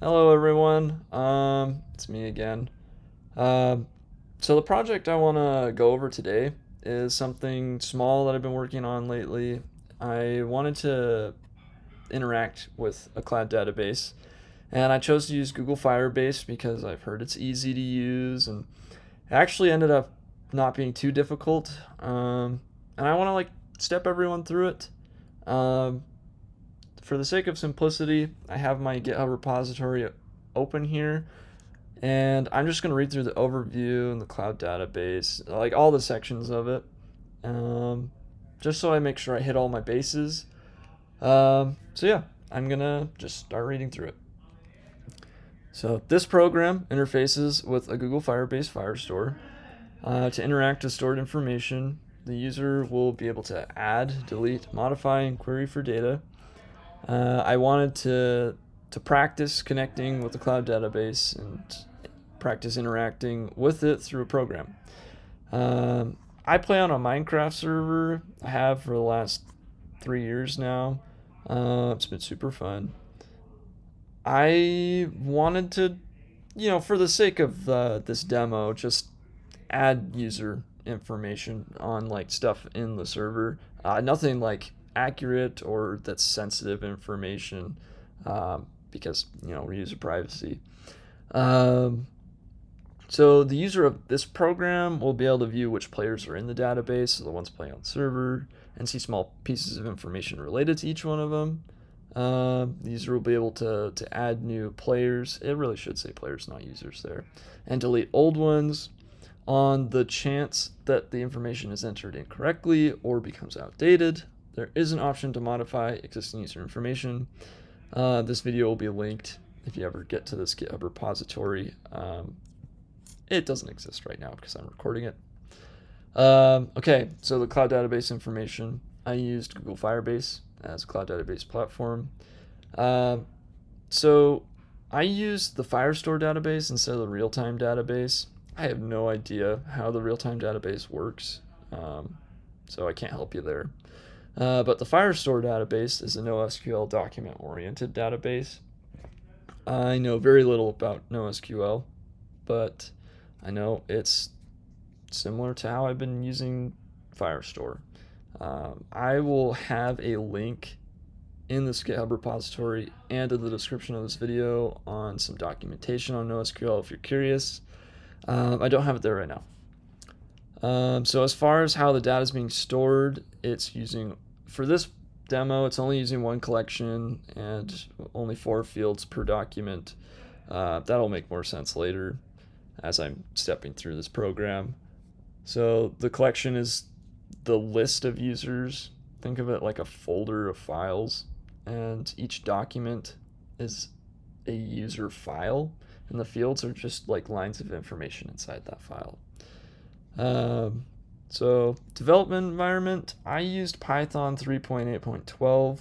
Hello everyone, it's me again. So the project I want to go over today is something small that I've been working on lately. I wanted to interact with a cloud database, and I chose to use Google Firebase because I've heard it's easy to use, and it actually ended up not being too difficult. And I want to step everyone through it. Um, for the sake of simplicity, I have my GitHub repository open here, and I'm just going to read through the overview and the cloud database, like all the sections of it, um, just so I make sure I hit all my bases. So yeah, I'm going to just start reading through it. So this program interfaces with a Google Firebase Firestore. To interact with stored information, the user will be able to add, delete, modify, and query for data. I wanted to practice connecting with the cloud database and practice interacting with it through a program. I play on a Minecraft server. I have for the last 3 years now. It's been super fun. I wanted to, for the sake of this demo, just add user information on stuff in the server. Nothing accurate or that's sensitive information, because user privacy. So the user of this program will be able to view which players are in the database, so the ones playing on the server, and see small pieces of information related to each one of them. The user will be able to add new players. It really should say players, not users there. And delete old ones on the chance that the information is entered incorrectly or becomes outdated. There is an option to modify existing user information. This video will be linked if you ever get to this GitHub repository. It doesn't exist right now because I'm recording it. Okay, so the cloud database information. I used Google Firebase as a cloud database platform. So I used the Firestore database instead of the real-time database. I have no idea how the real-time database works, so I can't help you there. But the Firestore database is a NoSQL document-oriented database. I know very little about NoSQL, but I know it's similar to how I've been using Firestore. I will have a link in this GitHub repository and in the description of this video on some documentation on NoSQL if you're curious. I don't have it there right now. So as far as how the data is being stored, for this demo, it's only using one collection and only 4 fields per document. That'll make more sense later as I'm stepping through this program. So the collection is the list of users. Think of it like a folder of files, and each document is a user file, and the fields are just like lines of information inside that file. So development environment, I used Python 3.8.12.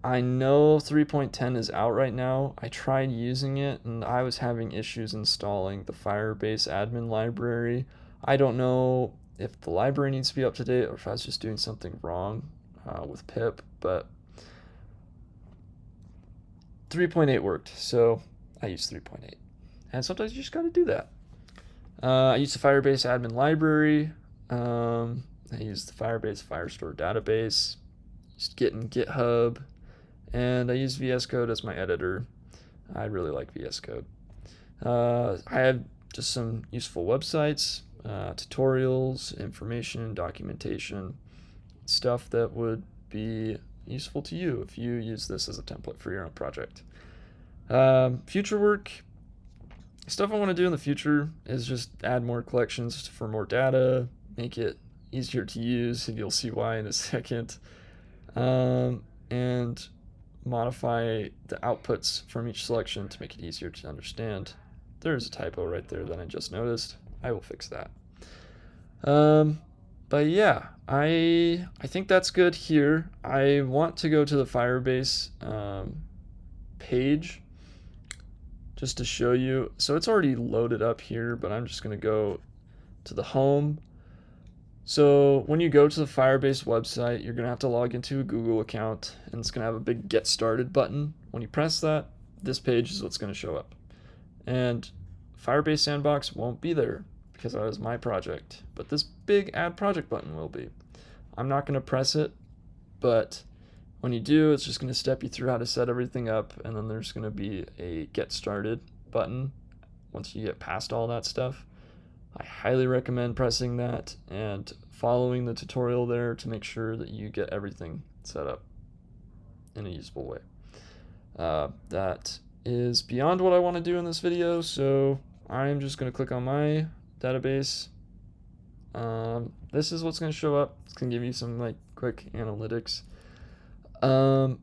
I know 3.10 is out right now. I tried using it and I was having issues installing the Firebase admin library. I don't know if the library needs to be up to date or if I was just doing something wrong with pip, but 3.8 worked, so I used 3.8. And sometimes you just got to do that. I used the Firebase admin library. I used the Firebase Firestore Database. Used Git and GitHub. And I used VS Code as my editor. I really like VS Code. I had just some useful websites, tutorials, information, documentation, stuff that would be useful to you if you use this as a template for your own project. Future work. Stuff I want to do in the future is just add more collections for more data, make it easier to use, and you'll see why in a second, and modify the outputs from each selection to make it easier to understand. There's a typo right there that I just noticed. I will fix that. But yeah, I think that's good here. I want to go to the Firebase page just to show you. So it's already loaded up here, but I'm just going to go to the home. So when you go to the Firebase website, you're going to have to log into a Google account, and it's going to have a big Get Started button. When you press that, this page is what's going to show up. And Firebase Sandbox won't be there because that was my project, but this big Add Project button will be. I'm not going to press it, but when you do, it's just going to step you through how to set everything up, and then there's going to be a Get Started button once you get past all that stuff. I highly recommend pressing that and following the tutorial there to make sure that you get everything set up in a usable way. That is beyond what I want to do in this video, so I'm just going to click on my database. This is what's going to show up. It's going to give you some like quick analytics. To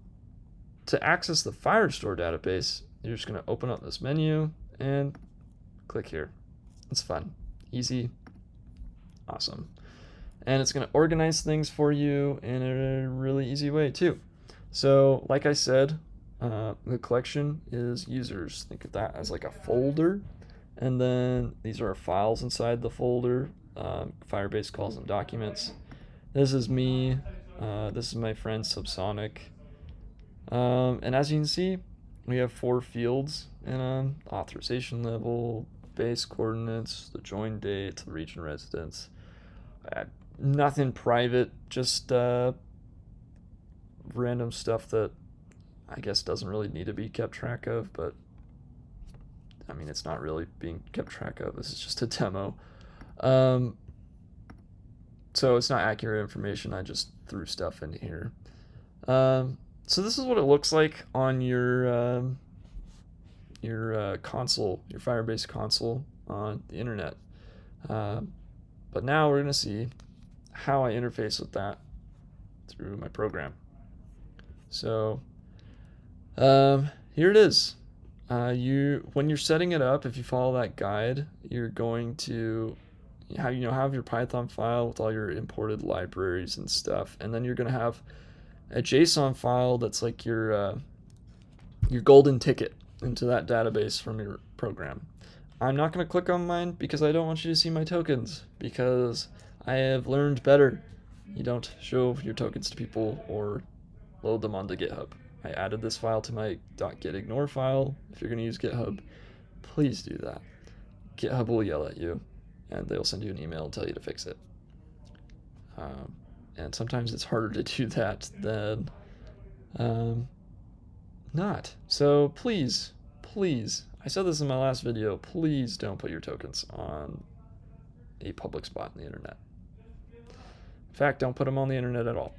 access the Firestore database, you're just going to open up this menu and click here. It's fun, easy, awesome. And it's going to organize things for you in a really easy way too. So like I said, the collection is users. Think of that as like a folder, and then these are our files inside the folder. Firebase calls them documents. This is me. This is my friend Subsonic. And as you can see, we have 4 fields in authorization level, base coordinates, the join date, the region residence. Nothing private, just random stuff that I guess doesn't really need to be kept track of, but I mean, it's not really being kept track of. This is just a demo. So it's not accurate information. I just threw stuff into here. So this is what it looks like on your console, your Firebase console on the internet. But now we're going to see how I interface with that through my program. So here it is. When you're setting it up, if you follow that guide, you're going to have your Python file with all your imported libraries and stuff, and then you're going to have a JSON file that's like your golden ticket into that database from your program. I'm not going to click on mine because I don't want you to see my tokens, because I have learned better. You don't show your tokens to people or load them onto GitHub. I added this file to my .gitignore file. If you're going to use GitHub, please do that. GitHub will yell at you, and they'll send you an email and tell you to fix it. And sometimes it's harder to do that than not. So please, I said this in my last video, please don't put your tokens on a public spot in the internet. In fact, don't put them on the internet at all.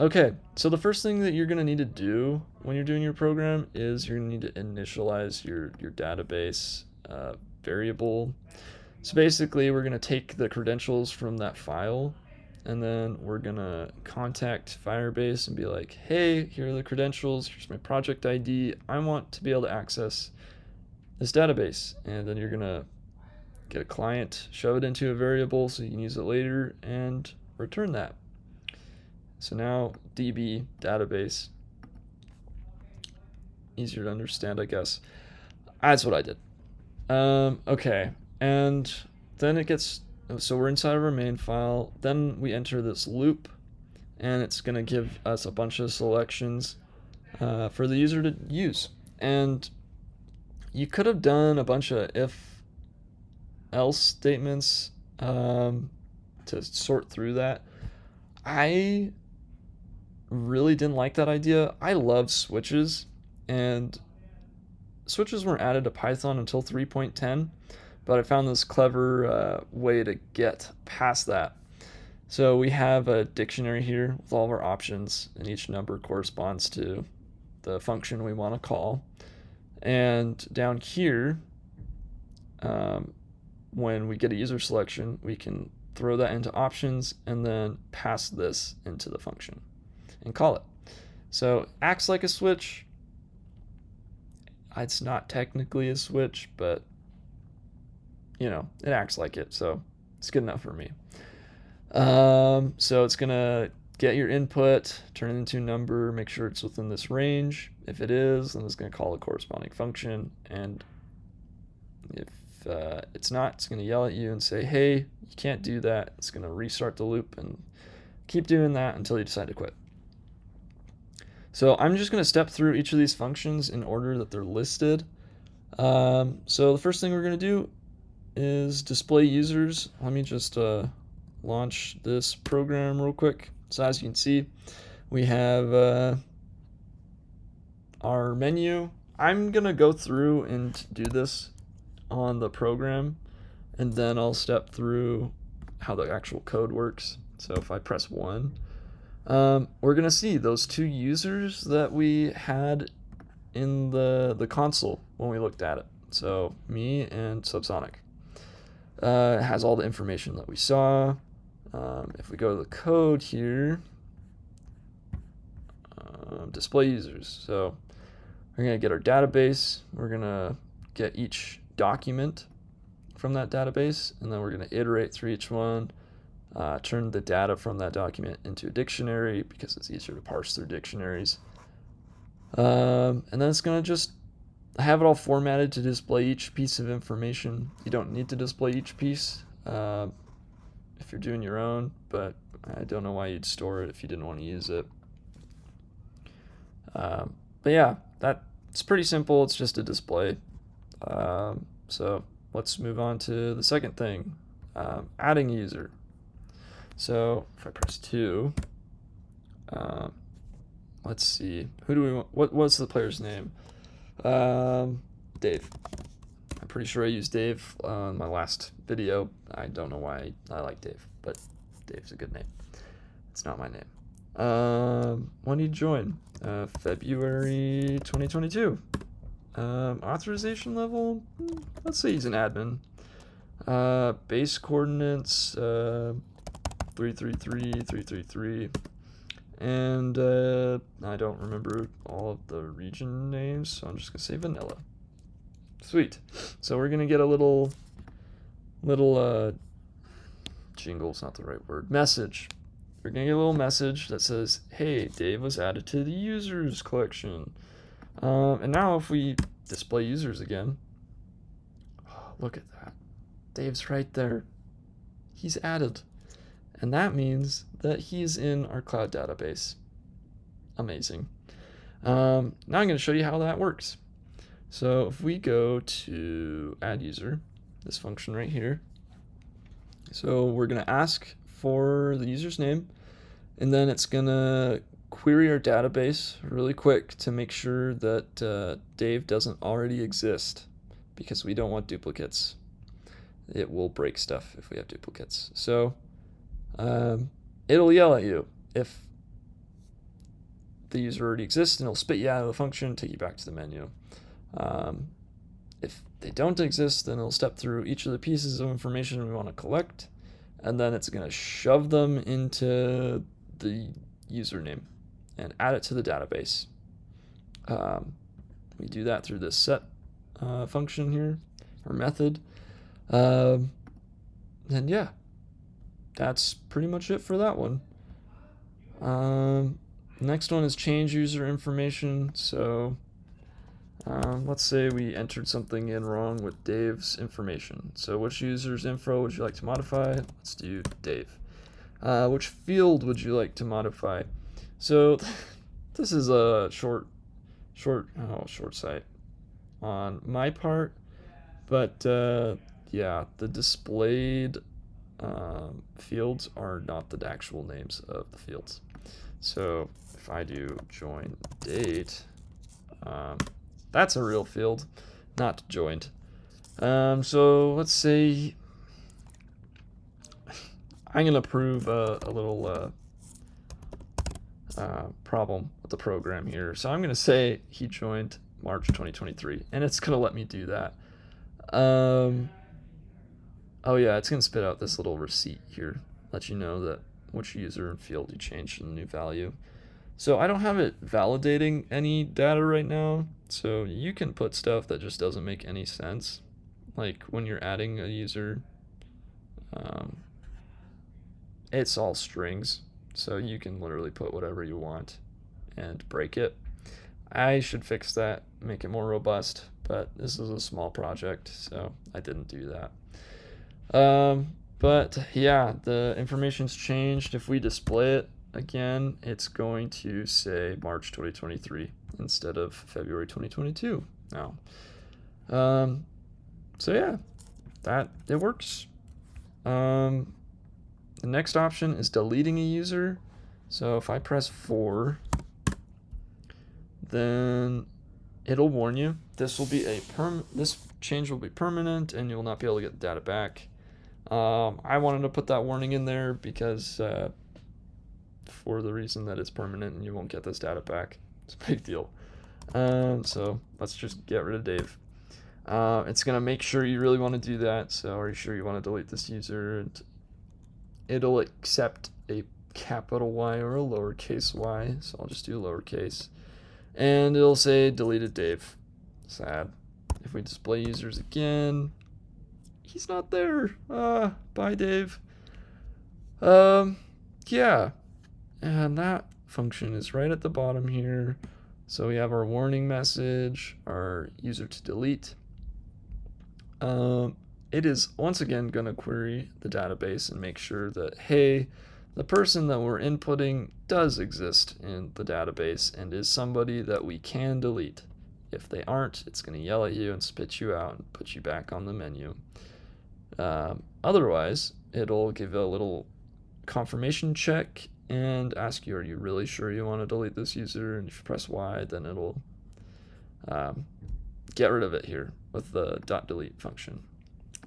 Okay, so the first thing that you're going to need to do when you're doing your program is you're going to need to initialize your database variable. So basically, we're going to take the credentials from that file, and then we're going to contact Firebase and be like, hey, here are the credentials, here's my project ID, I want to be able to access this database. And then you're going to get a client, shove it into a variable so you can use it later, and return that. So now DB database, easier to understand, I guess. That's what I did. Okay, and then it gets, so we're inside of our main file, then we enter this loop, and it's going to give us a bunch of selections for the user to use. And you could have done a bunch of if-else statements to sort through that. I really didn't like that idea. I love switches, and switches weren't added to Python until 3.10, but I found this clever way to get past that. So we have a dictionary here with all of our options, and each number corresponds to the function we want to call. And down here, when we get a user selection, we can throw that into options and then pass this into the function and call it. So acts like a switch. It's not technically a switch, but it acts like it, so it's good enough for me. So it's gonna get your input, turn it into a number, make sure it's within this range. If it is, then it's gonna call a corresponding function, and if it's not, it's gonna yell at you and say, hey, you can't do that. It's gonna restart the loop and keep doing that until you decide to quit. So I'm just going to step through each of these functions in order that they're listed. So the first thing we're going to do is display users. Let me just launch this program real quick. So as you can see, we have our menu. I'm going to go through and do this on the program, and then I'll step through how the actual code works. So if I press 1, we're going to see those 2 users that we had in the console when we looked at it. So me and Subsonic. It has all the information that we saw. If we go to the code here, display users. So we're going to get our database. We're going to get each document from that database, and then we're going to iterate through each one. Turn the data from that document into a dictionary because it's easier to parse through dictionaries. And then it's going to just have it all formatted to display each piece of information. You don't need to display each piece if you're doing your own, but I don't know why you'd store it if you didn't want to use it. But yeah, that's pretty simple. It's just a display. So let's move on to the second thing, adding a user. So if I press 2, let's see, who do we want? What's the player's name? Dave. I'm pretty sure I used Dave on my last video. I don't know why I like Dave, but Dave's a good name. It's not my name. When did you join? February 2022. Authorization level, let's say he's an admin. Base coordinates, 333, 333. And I don't remember all of the region names, so I'm just gonna say vanilla. Sweet. So we're gonna get a little jingle's not the right word, message. We're gonna get a little message that says, hey, Dave was added to the users collection. And now if we display users again, oh, look at that. Dave's right there. He's added. And that means that he's in our cloud database. Amazing. Now I'm going to show you how that works. So if we go to add user, this function right here, so we're going to ask for the user's name, and then it's going to query our database really quick to make sure that Dave doesn't already exist, because we don't want duplicates. It will break stuff if we have duplicates. So it'll yell at you if the user already exists, and it'll spit you out of the function, take you back to the menu. If they don't exist, then it'll step through each of the pieces of information we want to collect, and then it's going to shove them into the username and add it to the database. We do that through this set function here, or method. And yeah, that's pretty much it for that one. Next one is change user information. So let's say we entered something in wrong with Dave's information. So which user's info would you like to modify? Let's do Dave. Which field would you like to modify? So this is a short sight on my part, but yeah, the displayed fields are not the actual names of the fields. So if I do join date, that's a real field, not joined. So let's say I'm gonna prove a little problem with the program here. So I'm gonna say he joined March 2023, and it's gonna let me do that. Oh yeah, it's gonna spit out this little receipt here, let you know that which user and field you changed to the new value. So I don't have it validating any data right now, so you can put stuff that just doesn't make any sense. Like when you're adding a user, it's all strings, so you can literally put whatever you want and break it. I should fix that, make it more robust, but this is a small project, so I didn't do that. But yeah, the information's changed. If we display it, again, it's going to say March 2023 instead of February 2022 now. So yeah, it works. The next option is deleting a user. So if I press 4, then it'll warn you. This change will be permanent, and you'll not be able to get the data back. I wanted to put that warning in there because for the reason that it's permanent and you won't get this data back. It's a big deal. So let's just get rid of Dave. It's gonna make sure you really want to do that. So are you sure you want to delete this user? And it'll accept a capital Y or a lowercase y. So I'll just do lowercase. And it'll say deleted Dave. Sad. If we display users again, he's not there. Bye Dave. Yeah. And that function is right at the bottom here. So we have our warning message, our user to delete. It is once again going to query the database and make sure that, hey, the person that we're inputting does exist in the database and is somebody that we can delete. If they aren't, it's going to yell at you and spit you out and put you back on the menu. Otherwise, it'll give a little confirmation check and ask you, are you really sure you want to delete this user? And if you press Y, then it'll get rid of it here with the .delete function.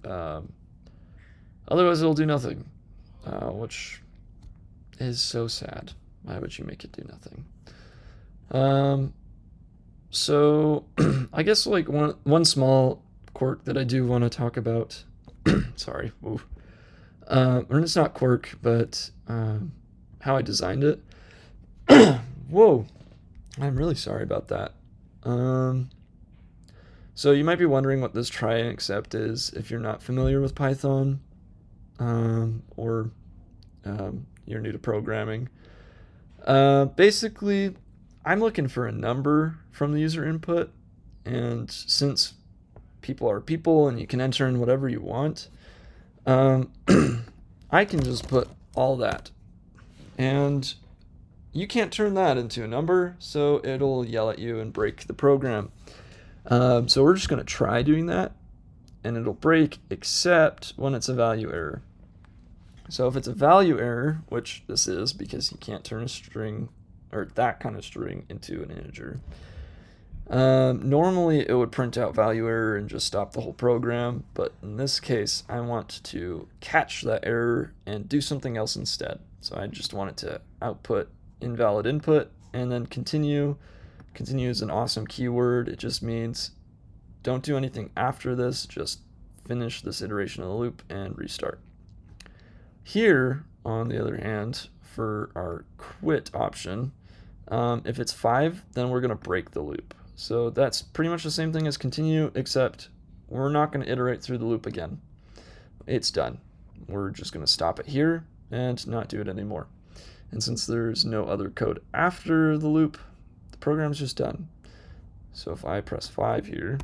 Otherwise, it'll do nothing, which is so sad. Why would you make it do nothing? So I guess like one small quirk that I do want to talk about. Sorry. Or it's not quirk, but how I designed it. Whoa. I'm really sorry about that. So you might be wondering what this try and except is if you're not familiar with Python, or you're new to programming. Basically, I'm looking for a number from the user input, and since people are people and you can enter in whatever you want, I can just put all that, and you can't turn that into a number, so it'll yell at you and break the program. So we're just going to try doing that, and it'll break except when it's a value error. So if it's a value error, which this is because you can't turn a string or that kind of string into an integer, normally it would print out value error and just stop the whole program, but in this case I want to catch that error and do something else instead. So I just want it to output invalid input and then continue. Continue is an awesome keyword. It just means don't do anything after this, just finish this iteration of the loop and restart. Here, on the other hand, for our quit option, if it's 5, then we're going to break the loop. So that's pretty much the same thing as continue, except we're not going to iterate through the loop again. It's done. We're just going to stop it here and not do it anymore. And since there's no other code after the loop, the program's just done. So if I press 5 here,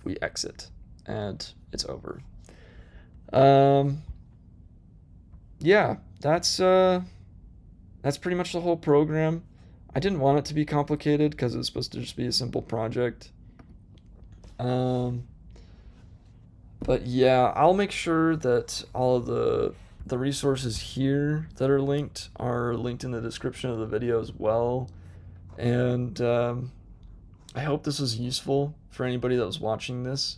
we exit and it's over. Yeah, that's pretty much the whole program. I didn't want it to be complicated because it's supposed to just be a simple project. But yeah, I'll make sure that all of the resources here that are linked in the description of the video as well. And I hope this was useful for anybody that was watching this.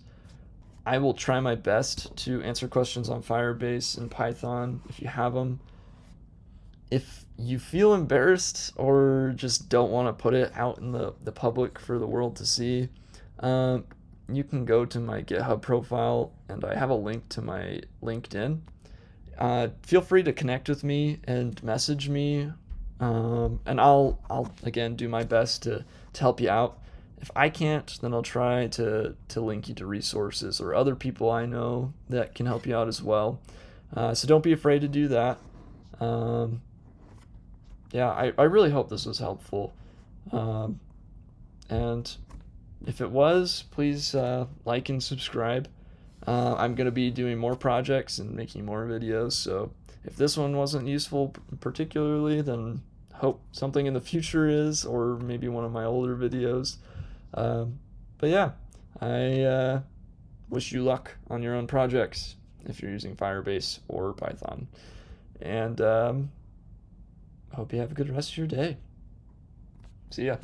I will try my best to answer questions on Firebase and Python if you have them. If you feel embarrassed or just don't want to put it out in the public for the world to see, you can go to my GitHub profile and I have a link to my LinkedIn. Feel free to connect with me and message me, and I'll again do my best to help you out. If I can't, then I'll try to link you to resources or other people I know that can help you out as well. So don't be afraid to do that. Yeah, I really hope this was helpful. And if it was, please like and subscribe. I'm going to be doing more projects and making more videos, so If this one wasn't useful particularly, then hope something in the future is, or maybe one of my older videos. But yeah, I wish you luck on your own projects if you're using Firebase or Python. And I hope you have a good rest of your day. See ya.